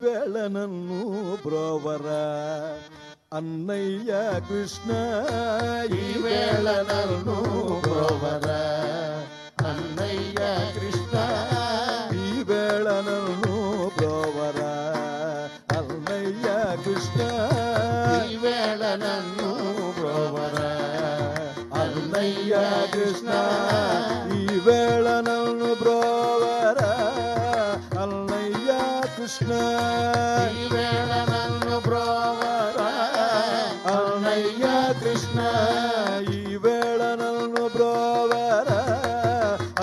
వేళనన్ను బ్రోవర అన్నయ్య కృష్ణ ఈ వేళనన్ను బ్రోవర అన్నయ్య కృష్ణ ఈ వేళనన్ను బ్రోవర అన్నయ్య కృష్ణ ఈ వేళనన్ను బ్రోవర అన్నయ్య కృష్ణ ఈ వేళనన్ను బ్రోవర అన్నయ్య కృష్ణ ఈ వేళనన్ను బ్రోవర అన్నయ్య కృష్ణ ఈ వేళనన్ను బ్రోవర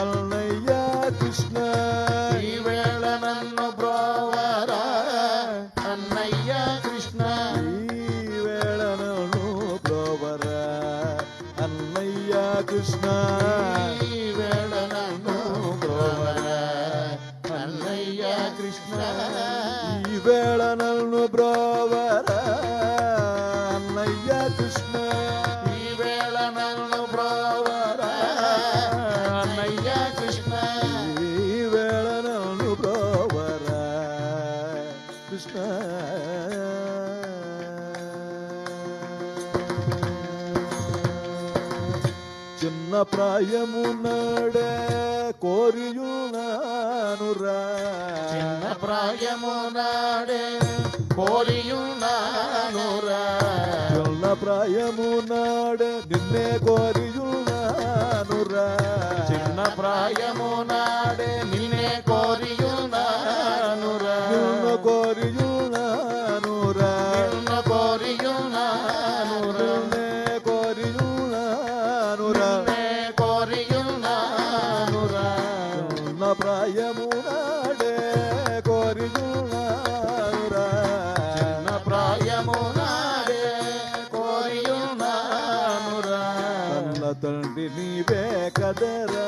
అన్నయ్య కృష్ణ ఈ వేళనన్ను బ్రోవర అన్నయ్య కృష్ణ ఈ వేళనన్ను బ్రోవర అన్నయ్య కృష్ణ ఈ వేళనన్ను బ్రోవర అన్నయ్య కృష్ణ ఈ వేళనన్ను బ్రోవర అన్నయ్య కృష్ణ ఈ వేళనన్ను బ్రోవర అన్నయ్య కృష్ణ ఈ వేళనన్ను బ్రోవర కృష్ణ చిన్న ప్రాయమునడే కోరియునానురా చిన్న ప్రాయమునాడే కోరియున్నానురా చిన్న ప్రాయమునాడే నిన్నే కోరియునానురా చిన్న ప్రాయమునాడే నిన్నే కోరియున్నానురా నిన్ను కోరియునానురా నిన్ను కోరియున్నానురా నిన్నే కోరియునానురా నిన్నే కోరియున్నానురా చిన్న ప్రాయమునాడే కోరియునానురా చిన్న ప్రాయమునాడే కోరియున్నానురా అన్న తండ్రి నీవే కదరా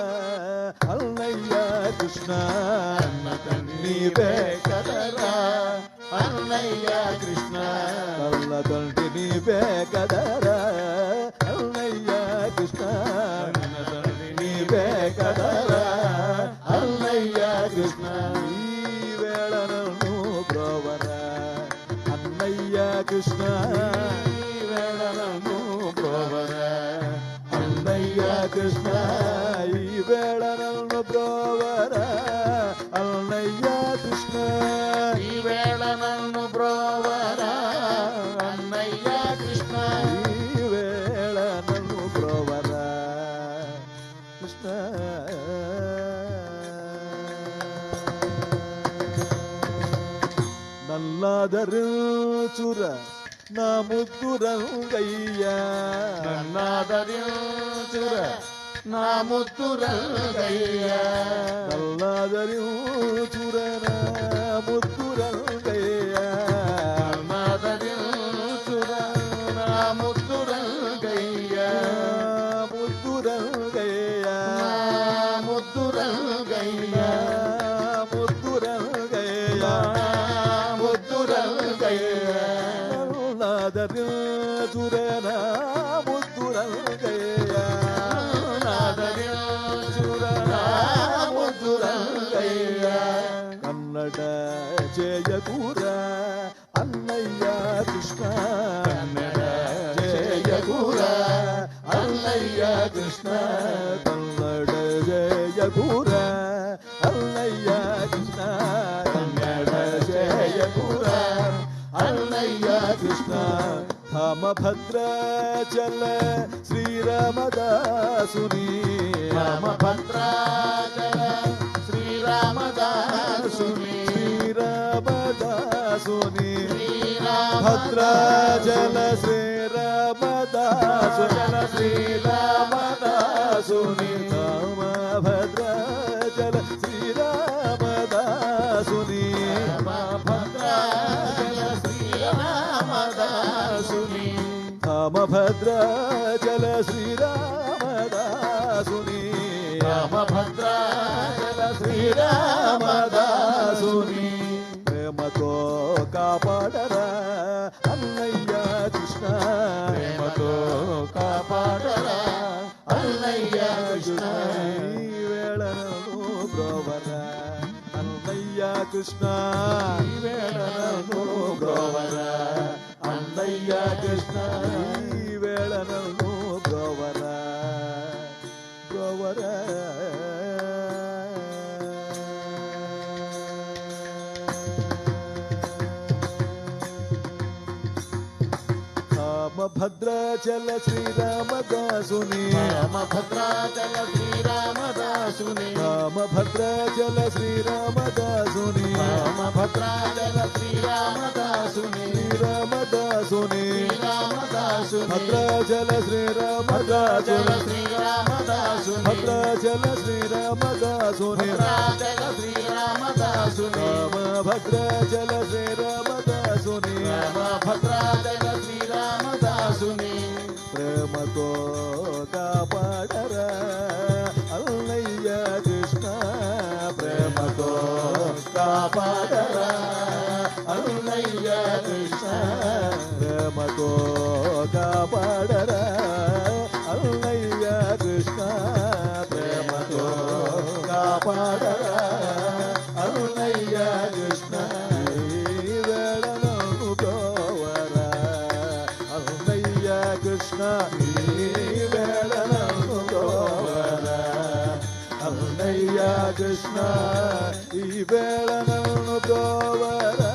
అన్నయ్య కృష్ణ అన్న తండ్రి నీవే కదరా అన్నయ్య కృష్ణ అన్న తండ్రి నీవే కదరా అన్నయ్య కృష్ణ అన్న తండ్రి నీవే కదరా అన్నయ్య కృష్ణ ఈ వేళనను బ్రోవర అన్నయ్య కృష్ణ ఈ వేళనను బ్రోవర అన్నయ్య కృష్ణ ఈ వేళనను బ్రోవర అన్నయ్య కృష్ణ ఈ వేళనను బ్రోవర అన్నయ్య కృష్ణ ఈ వేళనను బ్రోవర కృష్ణ నల్లాదరుచుర నా ముద్దు రంగయ్యా నన్నాదరించుర నా ముద్దు రంగయ్య నల్లాదరుచుర నా ముద్దు రంగయ్యా నన్నాదరించుర నా ముద్దు రంగయ్య ముద్దు రంగయ్యా నా ముద్దు రంగయ్య ముద్దు రంగయ్యా నా ముద్దు రంగయ్య నల్లాదరుచుర నా ముద్దు రంగయ్యా నన్నాదరించుర నా ముద్దు రంగయ్య కన్నడ జయకూర అన్నయ్య కృష్ణ కన్నడ జయకూర అన్నయ్య కృష్ణ కన్నడ జయకూర అన్నయ్య కృష్ణ కన్నడ జయకూర అన్నయ్య కృష్ణ రామభద్రాచల శ్రీరామదాసుని రామభద్రాచల శ్రీరామదాసుని శ్రీరామదాసుని భద్రాచల శ్రీరామదాసుని శ్రీరామదాసుని రామభద్రాచల శ్రీరామదాసుని రామభద్రాచల శ్రీరామదాసుని రామభద్రాచల శ్రీరామదాసుని రామభద్రాచల శ్రీరామదాసుని ప్రేమతో కాపాడరా అన్నయ్య కృష్ణ ప్రేమతో కాపాడరా అన్నయ్య కృష్ణ ఈ వేళను బ్రోవర అన్నయ్య కృష్ణ ఈ వేళ భద్రాచల శ్రీరామదాసుని భద్రాచల శ్రీరామదాసుని భద్రాచల శ్రీరామదాసుని భద్రాచల శ్రీరామదాసుని శ్రీరామదాసుని శ్రీరామదాసుని భద్రాచల శ్రీరామదాసుని శ్రీరామదాసుని భద్రాచల శ్రీరామదాసుని భద్రాచల శ్రీరామదాసుని భద్రాచల శ్రీరామదాసుని భద్రాచల శ్రీరామదాసుని ప్రేమతో కాపాడరా అన్నయ్య కృష్ణ ప్రేమతో కాపాడరా అన్నయ్య కృష్ణ ప్రేమతో కాపాడరా అన్నయ్య కృష్ణ ప్రేమతో కాపాడరా అన్నయ్య కృష్ణ వేళను గోవరా అన్నయ్య కృష్ణ వేళను గోవరా అన్నయ్య కృష్ణ ఈ వేళను గోవరా